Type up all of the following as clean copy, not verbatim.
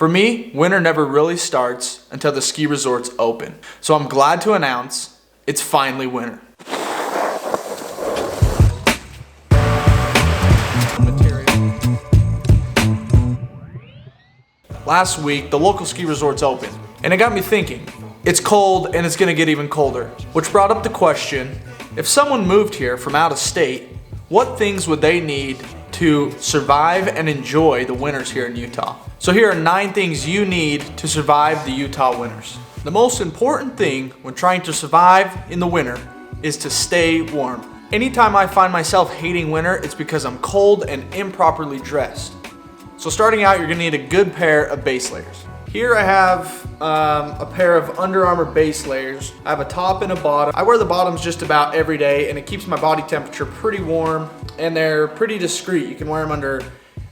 For me, winter never really starts until the ski resorts open. So I'm glad to announce it's finally winter. Last week, the local ski resorts opened, and it got me thinking. It's cold and it's gonna get even colder, which brought up the question, if someone moved here from out of state, what things would they need to survive and enjoy the winters here in Utah? So here are 9 things you need to survive the Utah winters. The most important thing when trying to survive in the winter is to stay warm. Anytime I find myself hating winter, it's because I'm cold and improperly dressed. So starting out, you're gonna need a good pair of base layers. Here I have a pair of Under Armour base layers. I have a top and a bottom. I wear the bottoms just about every day and it keeps my body temperature pretty warm and they're pretty discreet. You can wear them under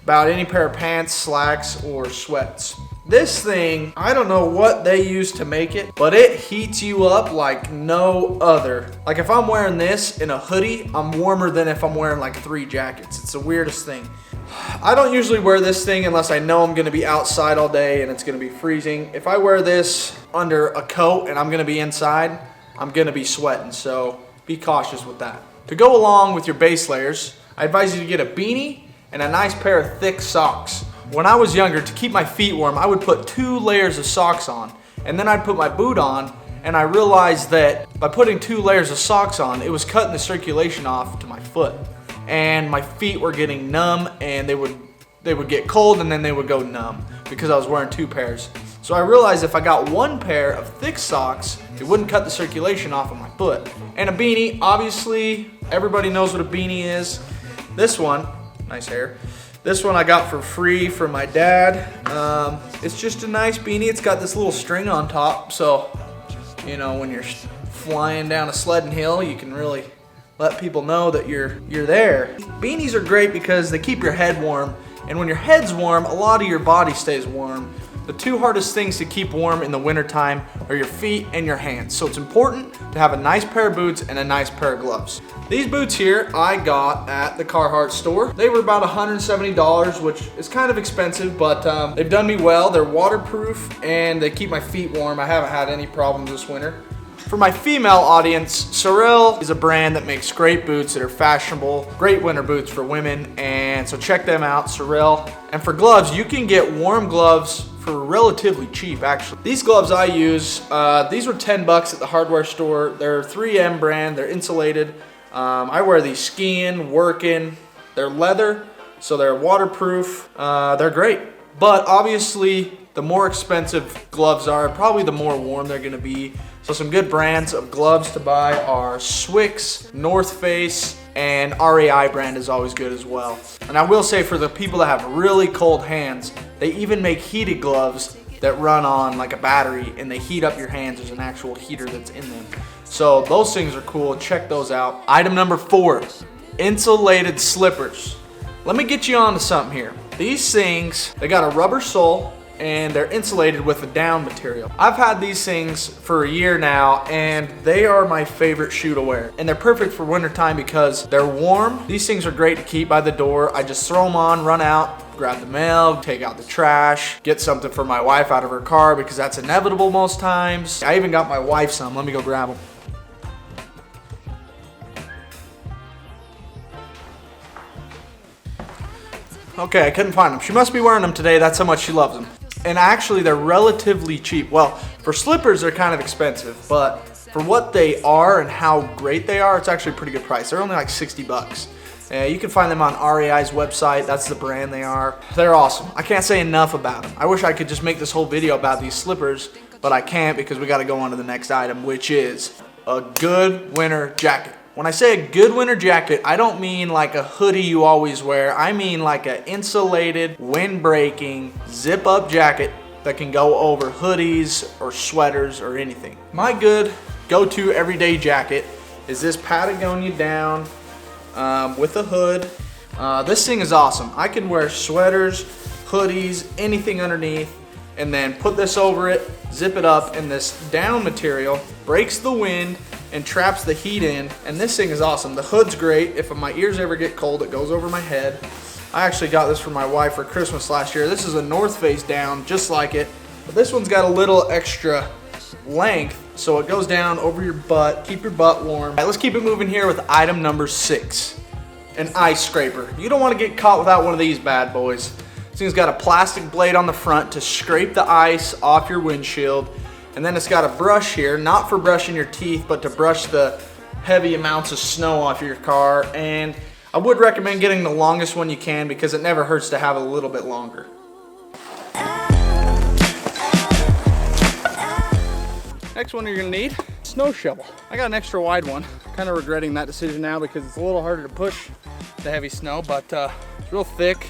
about any pair of pants, slacks, or sweats. This thing, I don't know what they use to make it, but it heats you up like no other. Like if I'm wearing this in a hoodie, I'm warmer than if I'm wearing like 3 jackets. It's the weirdest thing. I don't usually wear this thing unless I know I'm gonna be outside all day and it's gonna be freezing. If I wear this under a coat and I'm gonna be inside, I'm gonna be sweating, so be cautious with that. To go along with your base layers, I advise you to get a beanie and a nice pair of thick socks. When I was younger, to keep my feet warm, I would put 2 layers of socks on, and then I'd put my boot on, and I realized that by putting 2 layers of socks on, it was cutting the circulation off to my foot. And my feet were getting numb and they would get cold and then they would go numb because I was wearing 2 pairs. So I realized if I got 1 pair of thick socks, it wouldn't cut the circulation off of my foot. And a beanie, obviously everybody knows what a beanie is. This one, nice hair. This one I got for free from my dad. It's just a nice beanie. It's got this little string on top, so you know when you're flying down a sledding hill, you can really let people know that you're there. Beanies are great because they keep your head warm, and when your head's warm, a lot of your body stays warm. The 2 hardest things to keep warm in the wintertime are your feet and your hands, so it's important to have a nice pair of boots and a nice pair of gloves. These boots here I got at the Carhartt store. They were about $170, which is kind of expensive, but they've done me well. They're waterproof and they keep my feet warm. I haven't had any problems this winter. For my female audience, Sorel is a brand that makes great boots that are fashionable, great winter boots for women, and so check them out, Sorel. And for gloves, you can get warm gloves for relatively cheap, actually. These gloves I use, these were $10 at the hardware store. They're 3M brand, they're insulated. I wear these skiing, working. They're leather, so they're waterproof. They're great. But obviously, the more expensive gloves are, probably the more warm they're gonna be. So some good brands of gloves to buy are Swix, North Face, and REI brand is always good as well. And I will say for the people that have really cold hands, they even make heated gloves that run on like a battery and they heat up your hands. There's an actual heater that's in them. So those things are cool, check those out. Item number 4, insulated slippers. Let me get you onto something here. These things, they got a rubber sole and they're insulated with a down material. I've had these things for a year now and they are my favorite shoe to wear. And they're perfect for wintertime because they're warm. These things are great to keep by the door. I just throw them on, run out, grab the mail, take out the trash, get something for my wife out of her car because that's inevitable most times. I even got my wife some. Let me go grab them. Okay, I couldn't find them. She must be wearing them today. That's how much she loves them. And actually, they're relatively cheap. Well, for slippers, they're kind of expensive, but for what they are and how great they are, it's actually a pretty good price. They're only like $60. You can find them on REI's website. That's the brand they are. They're awesome. I can't say enough about them. I wish I could just make this whole video about these slippers, but I can't because we got to go on to the next item, which is a good winter jacket. When I say a good winter jacket, I don't mean like a hoodie you always wear. I mean like an insulated, wind-breaking, zip-up jacket that can go over hoodies or sweaters or anything. My good go-to everyday jacket is this Patagonia down with a hood. This thing is awesome. I can wear sweaters, hoodies, anything underneath, and then put this over it, zip it up, and this down material breaks the wind and traps the heat in, and this thing is awesome. The hood's great. If my ears ever get cold, it goes over my head. I actually got this for my wife for Christmas last year. This is a North Face down, just like it. But this one's got a little extra length, so it goes down over your butt, keep your butt warm. All right, let's keep it moving here with item number 6, an ice scraper. You don't want to get caught without one of these bad boys. This thing's got a plastic blade on the front to scrape the ice off your windshield. And then it's got a brush here, not for brushing your teeth, but to brush the heavy amounts of snow off your car. And I would recommend getting the longest one you can because it never hurts to have a little bit longer. Next one you're gonna need, snow shovel. I got an extra wide one. Kind of regretting that decision now because it's a little harder to push the heavy snow, but it's real thick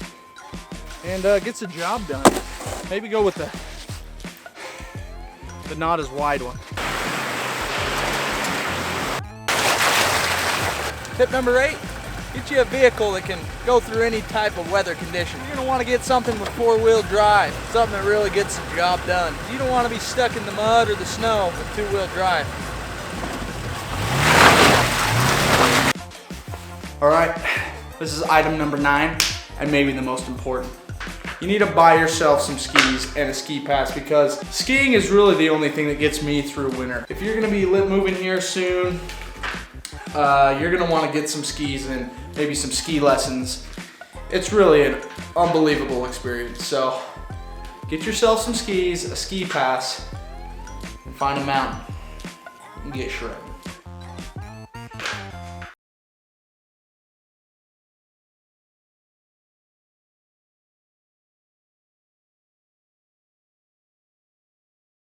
and gets the job done. Maybe go with the not as wide one. Tip number 8, get you a vehicle that can go through any type of weather condition. You're gonna wanna get something with 4-wheel drive, something that really gets the job done. You don't wanna be stuck in the mud or the snow with 2-wheel drive. All right, this is item number 9, and maybe the most important. You need to buy yourself some skis and a ski pass because skiing is really the only thing that gets me through winter. If you're gonna be moving here soon, you're gonna wanna get some skis and maybe some ski lessons. It's really an unbelievable experience. So get yourself some skis, a ski pass, and find a mountain and get shredded.